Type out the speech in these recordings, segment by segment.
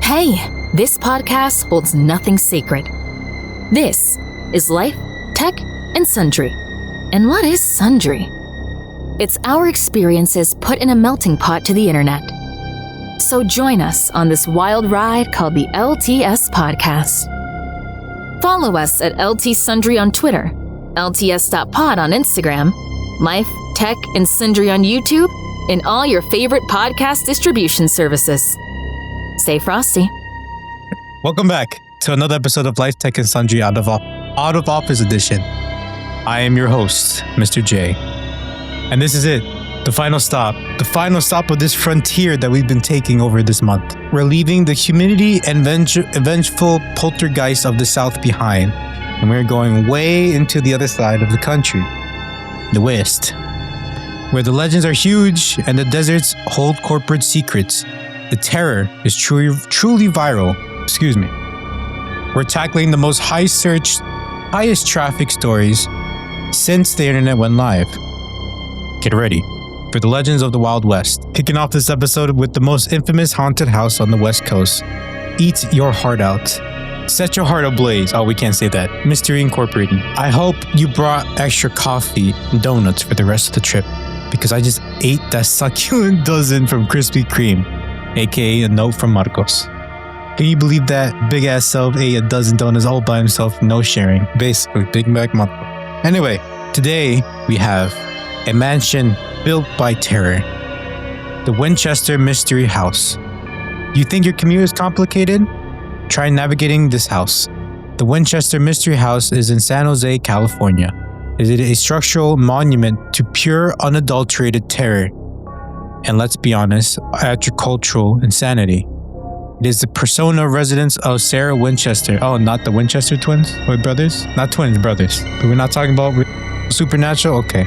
Hey, this podcast holds nothing sacred. This is Life, Tech, and Sundry. And what is Sundry? It's our experiences put in a melting pot to the internet. So join us on this wild ride called the LTS Podcast. Follow us at LT Sundry on Twitter, LTS.pod on Instagram, Life, Tech, and Sundry on YouTube, and all your favorite podcast distribution services. Stay frosty. Welcome back to another episode of Life, Tech, and Sundry Out of Office Edition. I am your host, Mr. J. And this is it, the final stop of this frontier that we've been taking over this month. We're leaving the humidity and vengeful poltergeist of the South behind, and we're going way into the other side of the country, the West, where the legends are huge and the deserts hold corporate secrets. The terror is truly viral. We're tackling the most highest traffic stories since the internet went live. Get ready for the legends of the Wild West. Kicking off this episode with the most infamous haunted house on the West Coast. Eat your heart out. Set your heart ablaze. Oh, we can't say that. Mystery Incorporated. I hope you brought extra coffee and donuts for the rest of the trip, because I just ate that succulent dozen from Krispy Kreme, aka a note from Marcos. Can you believe that big ass self ate a dozen donuts all by himself, no sharing? Basically, Big Mac Marco. Anyway, today we have a mansion built by terror, the Winchester Mystery House. You think your commute is complicated? Try navigating this house. The Winchester Mystery House is in San Jose, California. It is a structural monument to pure, unadulterated terror, and let's be honest, agricultural insanity. It is the persona residence of Sarah Winchester. Oh, not the Winchester twins or brothers? Not twins, brothers. But we're not talking about supernatural? Okay.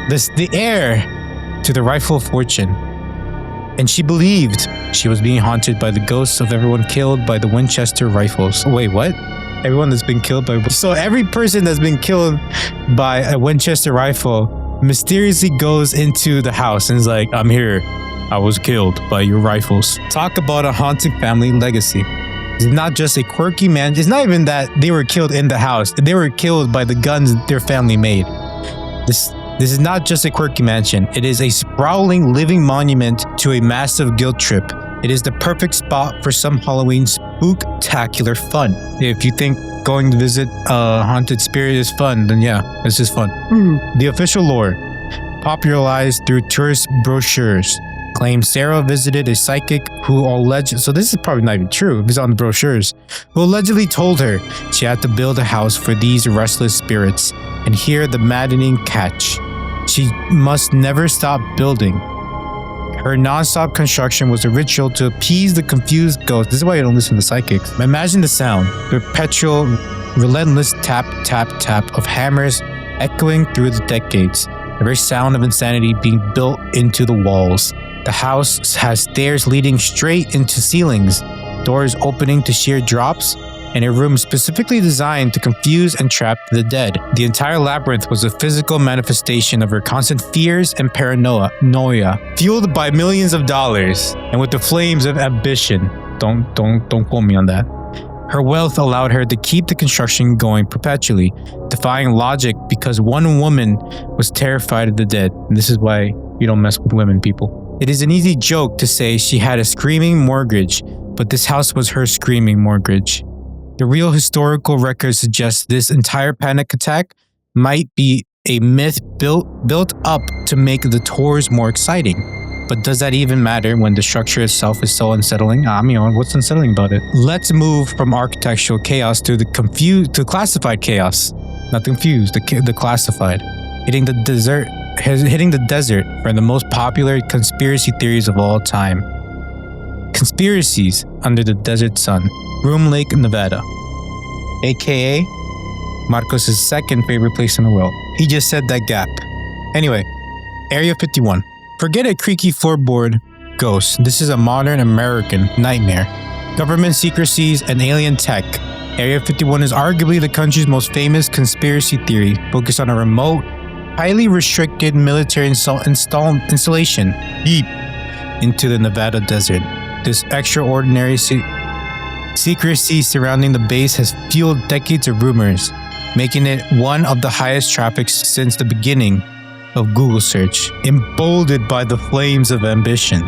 The heir to the rightful fortune. And she believed she was being haunted by the ghosts of everyone killed by the Winchester rifles. Wait, what? Everyone that's been killed by... So every person that's been killed by a Winchester rifle mysteriously goes into the house and is like, I'm here. I was killed by your rifles. Talk about a haunting family legacy. It's not just a quirky man. It's not even that they were killed in the house. They were killed by the guns their family made. This is not just a quirky mansion. It is a sprawling living monument to a massive guilt trip. It is the perfect spot for some Halloween spooktacular fun. If you think going to visit a haunted spirit is fun, then yeah, this is fun. The official lore, popularized through tourist brochures, claims Sarah visited a psychic who so this is probably not even true if it's on the brochures, who allegedly told her she had to build a house for these restless spirits. And here the maddening catch. She must never stop building. Her non-stop construction was a ritual to appease the confused ghosts. This is why you don't listen to psychics. Imagine the sound, perpetual, relentless tap, tap, tap of hammers echoing through the decades. The very sound of insanity being built into the walls. The house has stairs leading straight into ceilings, doors opening to sheer drops, and a room specifically designed to confuse and trap the dead. The entire labyrinth was a physical manifestation of her constant fears and paranoia, fueled by millions of dollars and with the flames of ambition. Don't quote me on that. Her wealth allowed her to keep the construction going perpetually, defying logic because one woman was terrified of the dead. And this is why you don't mess with women, people. It is an easy joke to say she had a screaming mortgage, but this house was her screaming mortgage. The real historical record suggests this entire panic attack might be a myth built up to make the tours more exciting. But does that even matter when the structure itself is so unsettling? I mean, what's unsettling about it? Let's move from architectural chaos to classified chaos. Not confused, the classified. Hitting the desert for the most popular conspiracy theories of all time. Conspiracies under the desert sun. Groom Lake, Nevada, aka Marcos' second favorite place in the world. He just said that gap. Anyway, Area 51. Forget a creaky floorboard ghost. This is a modern American nightmare. Government secrecies and alien tech. Area 51 is arguably the country's most famous conspiracy theory, focused on a remote, highly restricted military installation deep into the Nevada desert. This extraordinary secrecy surrounding the base has fueled decades of rumors, making it one of the highest traffic since the beginning of Google search. Emboldened by the flames of ambition,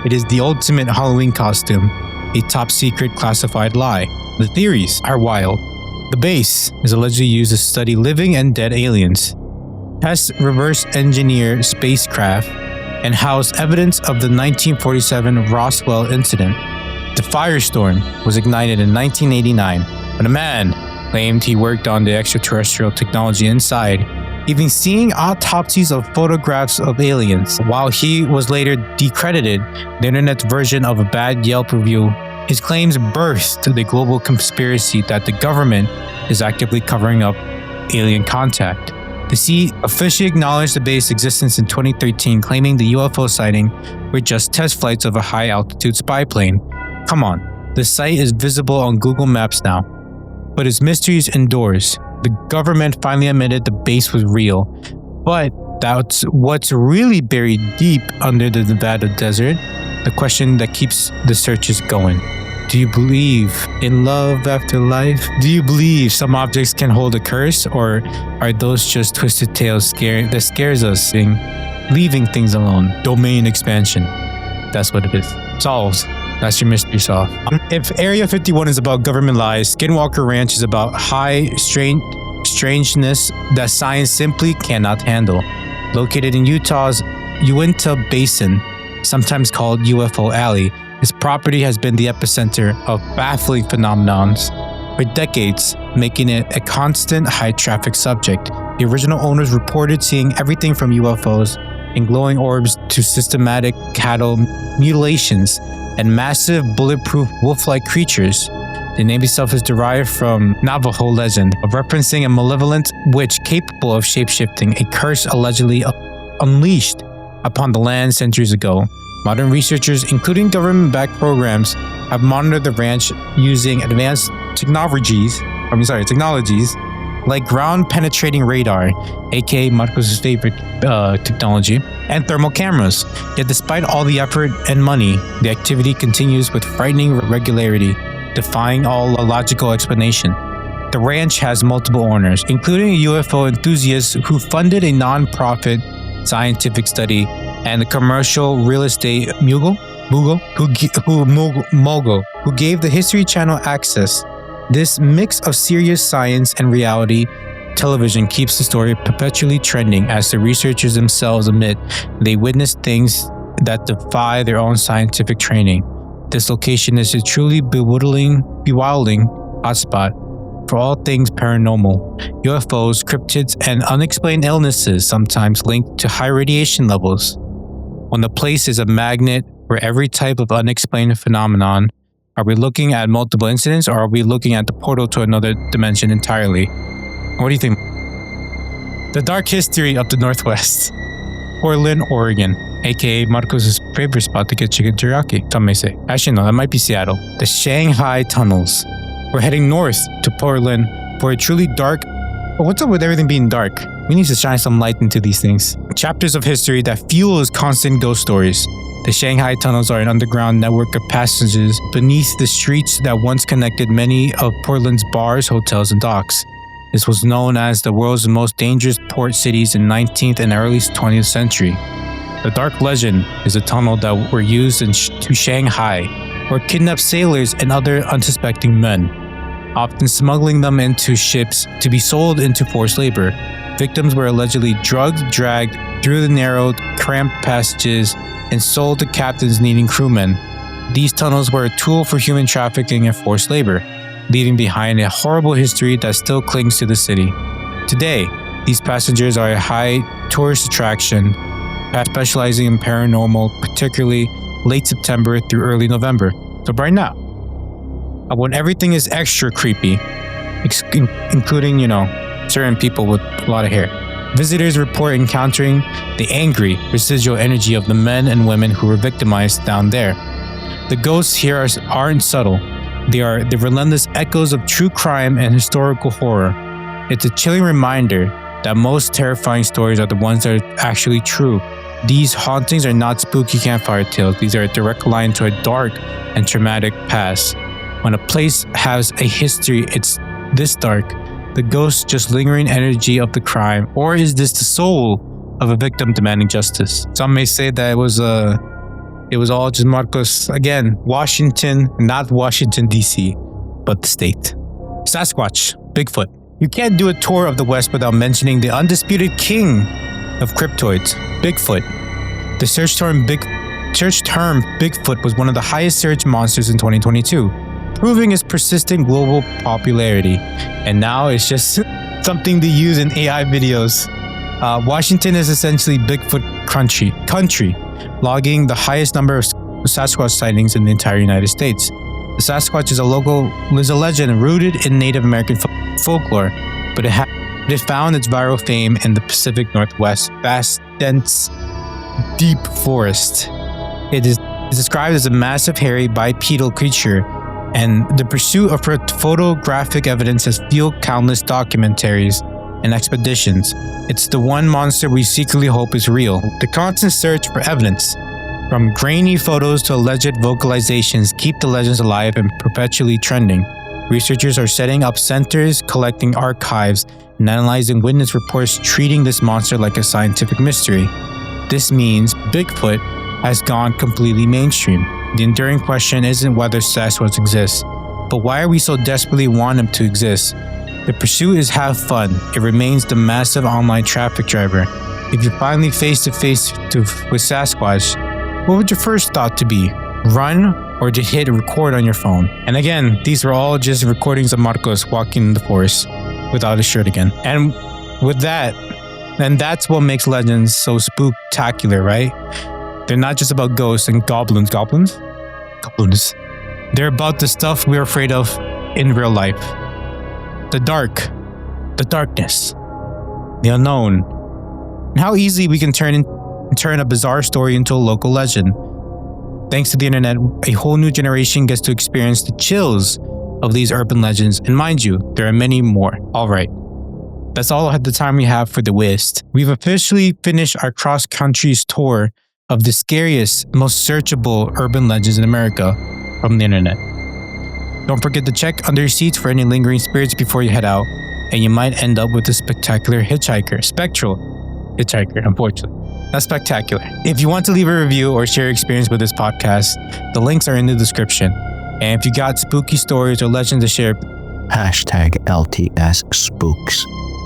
it is the ultimate Halloween costume, a top secret classified lie. The theories are wild. The base is allegedly used to study living and dead aliens, test reverse engineer spacecraft, and house evidence of the 1947 Roswell incident. The firestorm was ignited in 1989 when a man claimed he worked on the extraterrestrial technology inside, even seeing autopsies of photographs of aliens. While he was later decredited the internet's version of a bad Yelp review, his claims birthed the global conspiracy that the government is actively covering up alien contact. The sea officially acknowledged the base's existence in 2013, claiming the UFO sighting were just test flights of a high-altitude spy plane. Come on, the site is visible on Google Maps now, but its mysteries endures. The government finally admitted the base was real, but that's what's really buried deep under the Nevada desert, the question that keeps the searches going. Do you believe in love after life? Do you believe some objects can hold a curse, or are those just twisted tales that scares us in leaving things alone? Domain expansion. That's what it is. Solved. That's your mystery solved. If Area 51 is about government lies, Skinwalker Ranch is about high strangeness that science simply cannot handle. Located in Utah's Uinta Basin, sometimes called UFO Alley, this property has been the epicenter of baffling phenomenons for decades, making it a constant high-traffic subject. The original owners reported seeing everything from UFOs and glowing orbs to systematic cattle mutilations and massive bulletproof wolf-like creatures. The name itself is derived from Navajo legend, referencing a malevolent witch capable of shapeshifting, a curse allegedly unleashed upon the land centuries ago. Modern researchers, including government-backed programs, have monitored the ranch using advanced technologies like ground-penetrating radar, aka Marcos' favorite technology, and thermal cameras. Yet despite all the effort and money, the activity continues with frightening regularity, defying all logical explanation. The ranch has multiple owners, including a UFO enthusiast who funded a non-profit scientific study, and the commercial real estate mogul who gave the History Channel access. This mix of serious science and reality television keeps the story perpetually trending as the researchers themselves admit they witnessed things that defy their own scientific training. This location is a truly bewildering hotspot for all things paranormal, UFOs, cryptids, and unexplained illnesses sometimes linked to high radiation levels. When the place is a magnet for every type of unexplained phenomenon, are we looking at multiple incidents, or are we looking at the portal to another dimension entirely? What do you think? The dark history of the Northwest. Portland, Oregon, aka Marcos' favorite spot to get chicken teriyaki, some may say. Actually, no, that might be Seattle. The Shanghai tunnels. We're heading north to Portland for a truly dark... Well, what's up with everything being dark? We need to shine some light into these things. Chapters of history that fuels constant ghost stories. The Shanghai tunnels are an underground network of passages beneath the streets that once connected many of Portland's bars, hotels, and docks. This was known as the world's most dangerous port cities in 19th and early 20th century. The dark legend is a tunnel that were used to Shanghai, or kidnap sailors and other unsuspecting men, often smuggling them into ships to be sold into forced labor. Victims were allegedly drugged, dragged through the narrow, cramped passages, and sold to captains needing crewmen. These tunnels were a tool for human trafficking and forced labor, leaving behind a horrible history that still clings to the city. Today, these passages are a high tourist attraction, specializing in paranormal, particularly late September through early November. So right now, when everything is extra creepy, including, certain people with a lot of hair, visitors report encountering the angry, residual energy of the men and women who were victimized down there. The ghosts here aren't subtle. They are the relentless echoes of true crime and historical horror. It's a chilling reminder that most terrifying stories are the ones that are actually true. These hauntings are not spooky campfire tales. These are a direct line to a dark and traumatic past. When a place has a history, it's this dark. The ghost just lingering energy of the crime, or is this the soul of a victim demanding justice? Some may say that it was all just Marcos, again, Washington, not Washington DC, but the state. Sasquatch, Bigfoot. You can't do a tour of the West without mentioning the undisputed king of cryptoids, Bigfoot. The search term Bigfoot was one of the highest searched monsters in 2022, proving its persistent global popularity. And now it's just something to use in AI videos. Washington is essentially Bigfoot country, logging the highest number of Sasquatch sightings in the entire United States. The Sasquatch is a legend rooted in Native American folklore, but it found its viral fame in the Pacific Northwest, vast, dense, deep forest. It is described as a massive, hairy, bipedal creature, and the pursuit of photographic evidence has fueled countless documentaries and expeditions. It's the one monster we secretly hope is real. The constant search for evidence, from grainy photos to alleged vocalizations, keep the legends alive and perpetually trending. Researchers are setting up centers, collecting archives, and analyzing witness reports, treating this monster like a scientific mystery. This means Bigfoot has gone completely mainstream. The enduring question isn't whether Sasquatch exists, but why are we so desperately want him to exist? The pursuit is have fun. It remains the massive online traffic driver. If you're finally face to face with Sasquatch, what would your first thought to be? Run or to hit record on your phone? And again, these were all just recordings of Marcos walking in the forest without his shirt again. And with that, and that's what makes legends so spooktacular, right? They're not just about ghosts and goblins. Goblins? They're about the stuff we're afraid of in real life. The darkness, the unknown, and how easily we can turn a bizarre story into a local legend. Thanks to the internet, a whole new generation gets to experience the chills of these urban legends, and mind you, there are many more. Alright, that's all the time we have for the West. We've officially finished our cross-country tour of the scariest, most searchable urban legends in America from the internet. Don't forget to check under your seats for any lingering spirits before you head out, and you might end up with a spectral hitchhiker, unfortunately. Not spectacular. If you want to leave a review or share your experience with this podcast, the links are in the description. And if you got spooky stories or legends to share, #LTS Spooks.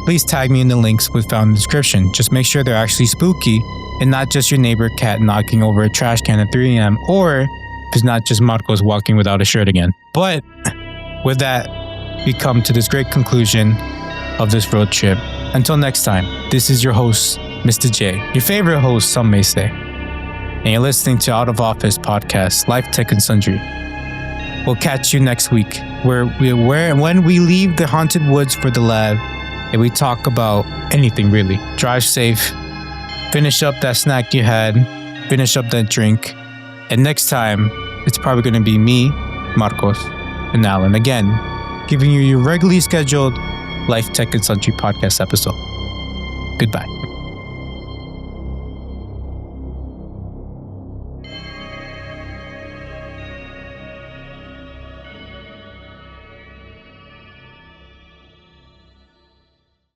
Please tag me in the links found in the description. Just make sure they're actually spooky and not just your neighbor cat knocking over a trash can at 3 a.m. or if it's not just Marcos walking without a shirt again. But with that, we come to this great conclusion of this road trip. Until next time, this is your host, Mr. J, your favorite host, some may say. And you're listening to Out of Office Podcast, Life, Tech, and Sundry. We'll catch you next week, when we leave the haunted woods for the lab, and we talk about anything really. Drive safe, finish up that snack you had, finish up that drink, and next time, it's probably going to be me, Marcos, and Alan again, giving you your regularly scheduled Life, Tech, and Sundry podcast episode. Goodbye.